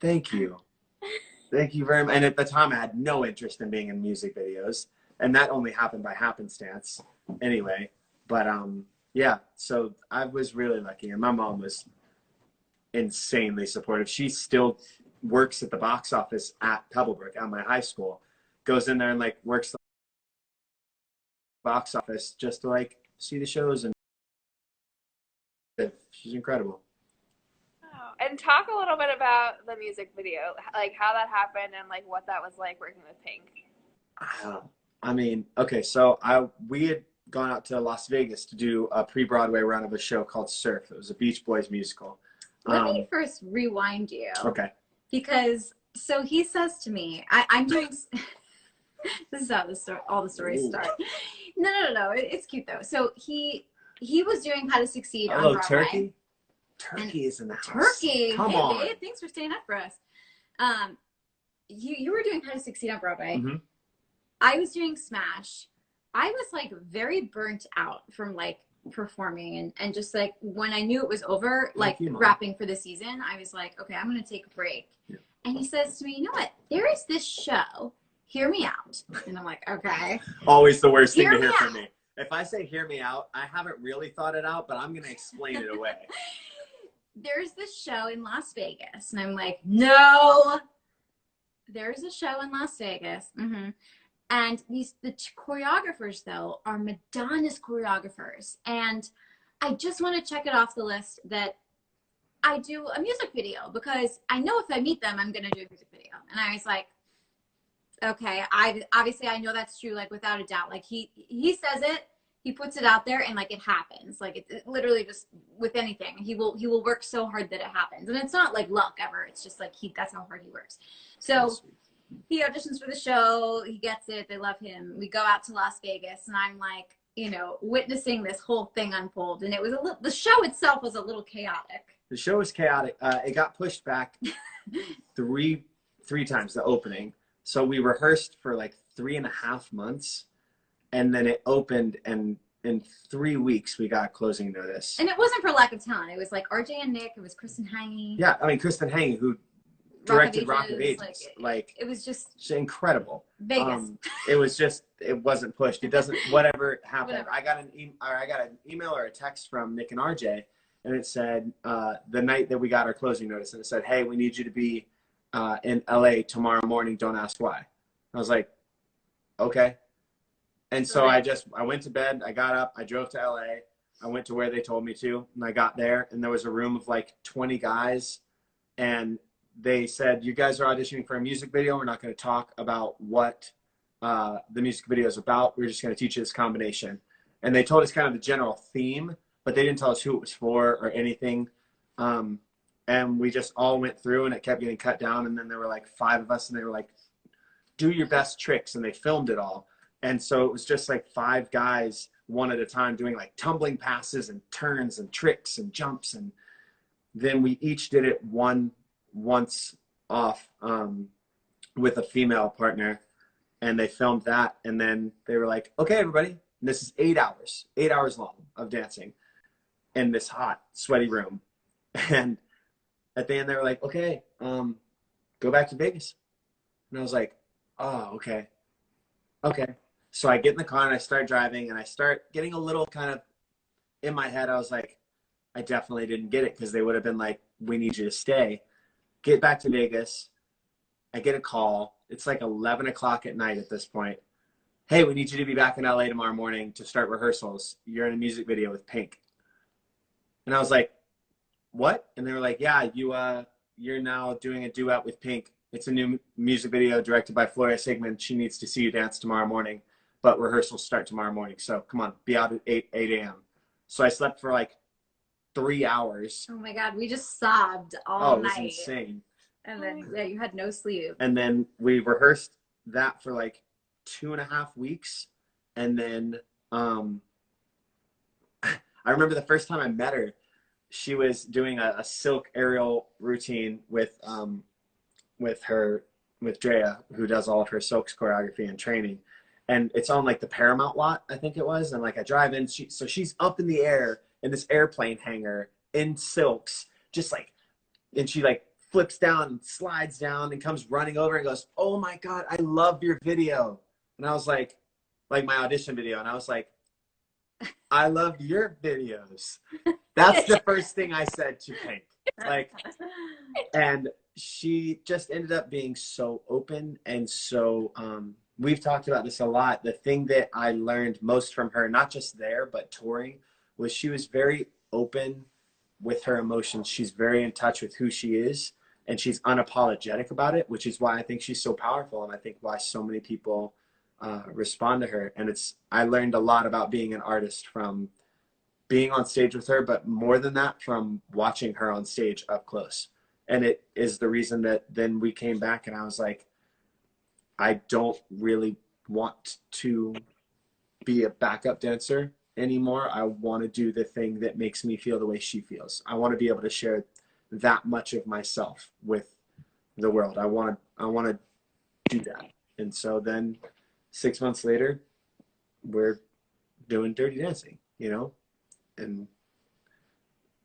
thank you. Thank you very much. And at the time, I had no interest in being in music videos. And that only happened by happenstance anyway. But yeah, so I was really lucky. And my mom was insanely supportive. She still works at the box office at Pebblebrook, at my high school. Goes in there and like works the box office just to like see the shows. And she's incredible. And talk a little bit about the music video, like how that happened and like what that was like working with Pink. I mean, okay, so we had gone out to Las Vegas to do a pre-Broadway run of a show called Surf. It was a Beach Boys musical. Let me first rewind you. Okay. Because, so he says to me, I'm doing, this is how all the stories start. No, it's cute though. So he was doing How to Succeed on Broadway. Turkey? Turkey is in the house. Turkey. Come on. Babe, thanks for staying up for us. You were doing How to Succeed on Broadway. Mm-hmm. I was doing Smash. I was like very burnt out from like performing and just like when I knew it was over, like wrapping for the season, I was like, okay, I'm going to take a break. Yeah. And he says to me, you know what? There is this show. Hear me out. And I'm like, okay. Always the worst thing to hear from me. If I say hear me out, I haven't really thought it out, but I'm going to explain it away. There's this show in Las Vegas. And I'm like, no. There's a show in Las Vegas. Mm-hmm. And the choreographers, though, are Madonna's choreographers. And I just want to check it off the list that I do a music video because I know if I meet them, I'm going to do a music video. And I was like, okay, obviously I know that's true, like without a doubt. Like he says it, he puts it out there, and like it happens. Like it literally just with anything, he will work so hard that it happens, and it's not like luck ever. It's just like that's how hard he works. So he auditions for the show, he gets it, they love him. We go out to Las Vegas, and I'm like, you know, witnessing this whole thing unfold, and it was the show itself was a little chaotic. The show was chaotic. It got pushed back three times, the opening. So we rehearsed for like 3.5 months, and then it opened, and in 3 weeks we got closing notice. And it wasn't for lack of talent. It was like RJ and Nick. It was Kristen Hange. Yeah, I mean Kristen Hange, who directed Rock of Ages. Like it was just incredible. Vegas. It wasn't pushed. It doesn't. Whatever happened. Whatever. I got an email or a text from Nick and RJ, and it said the night that we got our closing notice, and it said, "Hey, we need you to be in LA tomorrow morning. Don't ask why." I was like, okay. And so I went to bed. I got up. I drove to LA. I went to where they told me to, and I got there, and there was a room of like 20 guys, and they said, "You guys are auditioning for a music video. We're not going to talk about what the music video is about. We're just going to teach you this combination." And they told us kind of the general theme, but they didn't tell us who it was for or anything. And we just all went through, and it kept getting cut down. And then there were like 5 of us, and they were like, "Do your best tricks." And they filmed it all. And so it was just like 5 guys, one at a time, doing like tumbling passes and turns and tricks and jumps. And then we each did it once off with a female partner, and they filmed that. And then they were like, "Okay, everybody, this is 8 hours long of dancing in this hot, sweaty room." And at the end, they were like, "Okay, go back to Vegas." And I was like, "Oh, okay." So I get in the car and I start driving, and I start getting a little kind of in my head. I was like, I definitely didn't get it, because they would have been like, "We need you to stay." Get back to Vegas. I get a call. It's like 11 o'clock at night at this point. "Hey, we need you to be back in LA tomorrow morning to start rehearsals. You're in a music video with Pink." And I was like, "What?" And they were like, "Yeah, you're now doing a duet with Pink. It's a new music video directed by Floria Sigmund. She needs to see you dance tomorrow morning, but rehearsals start tomorrow morning. So come on, be out at 8 a.m. So I slept for like 3 hours. Oh my God, we just sobbed all night. Oh, it was insane. And then you had no sleep. And then we rehearsed that for like 2.5 weeks. And then I remember the first time I met her, she was doing a silk aerial routine with Drea, who does all of her silks choreography and training. And it's on like the Paramount lot, I think it was. And like I drive in, so she's up in the air in this airplane hangar in silks, just like, and she like flips down and slides down and comes running over and goes, "Oh my God, I love your video." And I was like my audition video. And I was like, "I love your videos." That's the first thing I said to Pink. Like, and she just ended up being so open and so, we've talked about this a lot. The thing that I learned most from her, not just there, but touring, was she was very open with her emotions. She's very in touch with who she is, and she's unapologetic about it, which is why I think she's so powerful. And I think why so many people respond to her. And I learned a lot about being an artist from being on stage with her, but more than that, from watching her on stage up close. And it is the reason that then we came back, and I was like, I don't really want to be a backup dancer anymore. I want to do the thing that makes me feel the way she feels. I want to be able to share that much of myself with the world. I want to do that. And so then 6 months later, we're doing Dirty Dancing, you know? And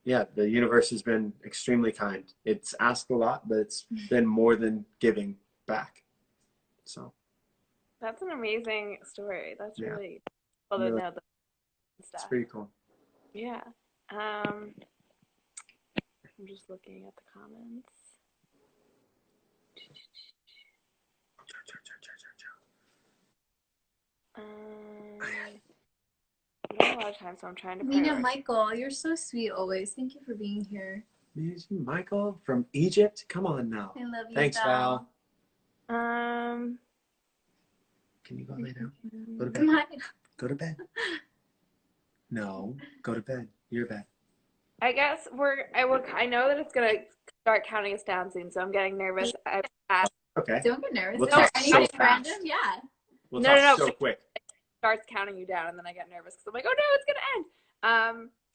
yeah, the universe has been extremely kind. It's asked a lot, but it's been more than giving back. So That's an amazing story. That's yeah, really cool to really, know the it's stuff. pretty cool. Yeah. I'm just looking at the comments. We have a lot of time, so I'm trying to Nina, prioritize. Michael, you're so sweet always. Thank you for being here. Michael from Egypt, come on now. I love you. Thanks, Val. Um, Can you go lay down? Go to bed. Come on. Go to bed. No, go to bed. Your bed. I guess I know that it's gonna start counting us down soon, so I'm getting nervous. Okay. Don't get nervous. We'll Is there talk so anything fast. random? Yeah. We'll No, talk no. so quick. Starts counting you down, and then I get nervous because I'm like, oh no, it's gonna end.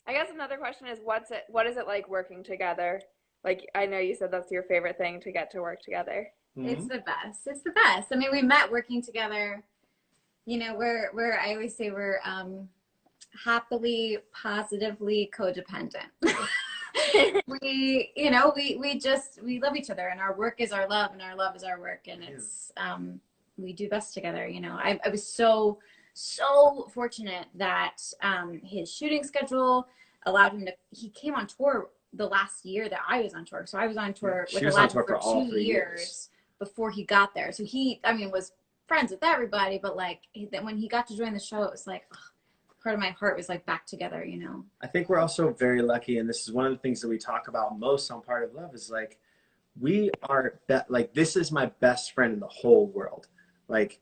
I guess another question is, what is it like working together? Like, I know you said that's your favorite thing, to get to work together. Mm-hmm. It's the best. It's the best. I mean, we met working together. You know, we're I always say we're happily, positively codependent. we love each other, and our work is our love, and our love is our work, and it's we do best together. You know, I was so fortunate that his shooting schedule allowed him to. He came on tour the last year that I was on tour, so I was on tour with Aladdin for 2 years before he got there. So he, I mean, was friends with everybody, but like when he got to join the show, it was like part of my heart was like back together, you know. I think we're also very lucky, and this is one of the things that we talk about most on Part of Love, is like we are like, this is my best friend in the whole world. Like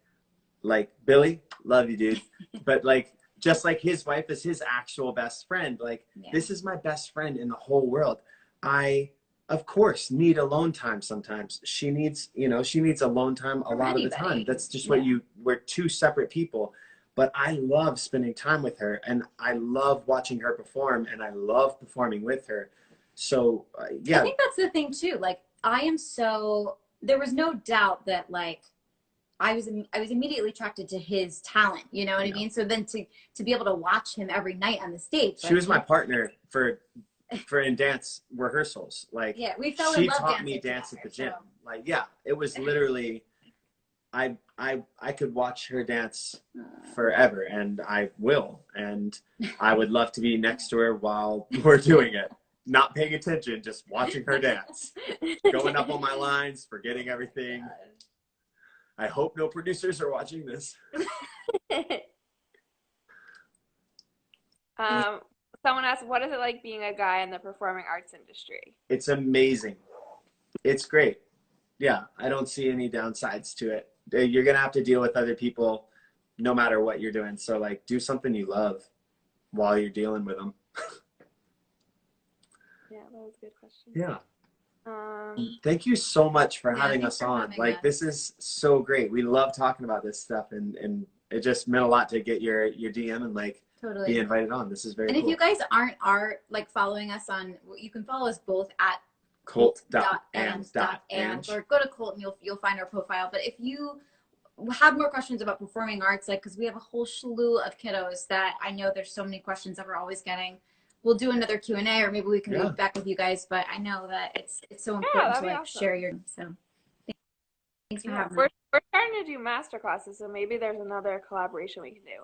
Billy, love you, dude. But like, just like his wife is his actual best friend, like this is my best friend in the whole world. I, of course, need alone time sometimes. She needs alone time a lot of the time. That's just what we're two separate people. But I love spending time with her, and I love watching her perform, and I love performing with her. So yeah. I think that's the thing too. Like there was no doubt that like I was immediately attracted to his talent, you know what I mean? So then to be able to watch him every night on the stage. She was my partner for in dance rehearsals. Like, we fell in love. She taught me dance at the gym. So. Like, yeah, it was literally, I could watch her dance forever, and I will. And I would love to be next to her while we're doing it. Not paying attention, just watching her dance. Going up on my lines, forgetting everything. I hope no producers are watching this. Someone asked, what is it like being a guy in the performing arts industry? It's amazing. It's great. Yeah, I don't see any downsides to it. You're going to have to deal with other people no matter what you're doing. So, like, do something you love while you're dealing with them. Yeah, that was a good question. Yeah. Thank you so much for having us on. Like, this is so great. We love talking about this stuff, and it just meant a lot to get your DM and like be invited on. This is very cool. And if you guys are like following us on, you can follow us both at Colt.and.and, or go to Colt and you'll find our profile. But if you have more questions about performing arts, like, because we have a whole slew of kiddos that I know there's so many questions that we're always getting. We'll do another Q&A, or maybe we can meet back with you guys. But I know that it's so important to like share your. So thanks for having me. We're starting to do master classes, so maybe there's another collaboration we can do.